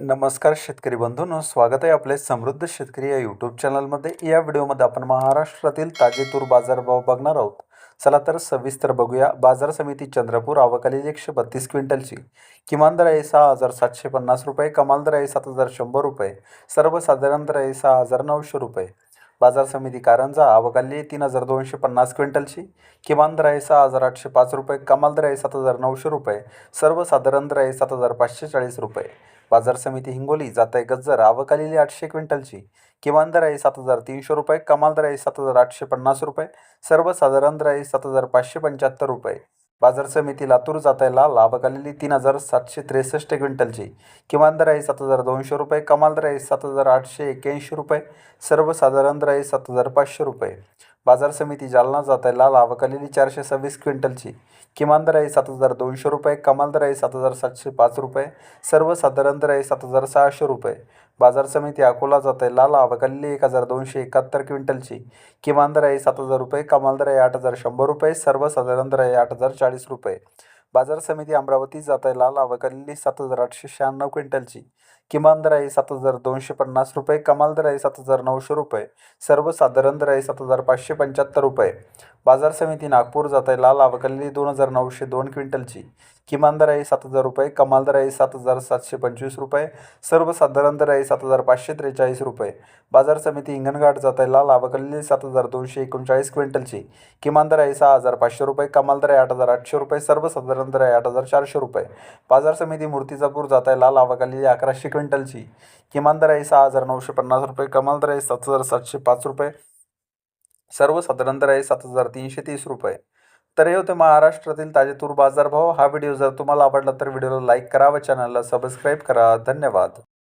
नमस्कार शेतकरी बंधूंनो, स्वागत आहे आपले समृद्ध शेतकरी या यूट्यूब चॅनलमध्ये। या व्हिडिओमध्ये आपण महाराष्ट्रातील ताजे तूर बाजारभाव बघणार आहोत। चला तर सविस्तर बघूया। बाजार समिती चंद्रपूर आवक आलेली 132 क्विंटलची। किमान दर आहे 6,750 रुपये, कमाल दर आहे 7,100 रुपये, सर्वसाधारण दर आहे 6,900 रुपये। बाजार समिती कारंजा आवक आलेली 3,250 क्विंटलची। किमान दर आहे 6,805 रुपये, कमाल दर आहे 7,900 रुपये, सर्वसाधारण दर आहे 7,540 रुपये। बाजार समिती हिंगोली जात गज्जर आवक आलेली 800 क्विंटलची। किमान दर आहे 7,300 रुपये, कमाल दर आहे 7,850 रुपये, सर्वसाधारण दर आहे 7,575 रुपये। बाजार समिती लातूर जात लाल आवक आलेली 3,763 क्विंटलची। किमान दर आहे 7,200 रुपये, कमाल दर आहे 7,881 रुपये, सर्वसाधारण दर आहे 7,500 रुपये। बाजार समिती जालना जात लाल आवक आलेली 426 क्विंटलची। किमान दर आहे 7,200 रुपये, कमाल दर आहे 7,705 रुपये, सर्वसाधारण दर आहे 7,600 रुपये। बाजार समिती अकोला जात लाल आवक आलेली 1,271 क्विंटलची। किमान दर आहे 7,000 रुपये, कमाल दर आहे 8,100 रुपये, सर्वसाधारण दर आहे 8,040 रुपये। बाजार समिती अमरावती जात लाल आवक आलेली 7,896 क्विंटलची। किमान दर आहे 7,250 रुपये, कमाल दर आहे 7,900 रुपये, सर्वसाधारण दर आहे 7,575 रुपये। बाजार समिती नागपूर जात लाल आवक आलेली 2,902 क्विंटलची। किमान दर आहे 7,000 रुपये, कमाल दर आहे 7,725 रुपये, सर्वसाधारण दर आहे 7,543 रुपये। बाजार समिती हिंगणघाट जात लाल आवक आलेली 7,239 क्विंटलची। किमान दर आहे 6,500 रुपये, कमाल दर आहे 8,800 रुपये, सर्वसाधारण दर आहे 8,400 रुपये। बाजार समिती मूर्तिजापूर जात लाल आवक आलेली 1,100 क्विंटलची। किमान दर आहे 6,950 रुपये, कमाल दर आहे 7,705 रुपये, सर्वसाधारण दर आहे 7,330 रुपये। तर हे होते महाराष्ट्रातील ताजे तूर बाजारभाव। हा व्हिडिओ जर तुम्हाला आवडला तर व्हिडिओला लाईक करा व चॅनलला सबस्क्राईब करा। धन्यवाद।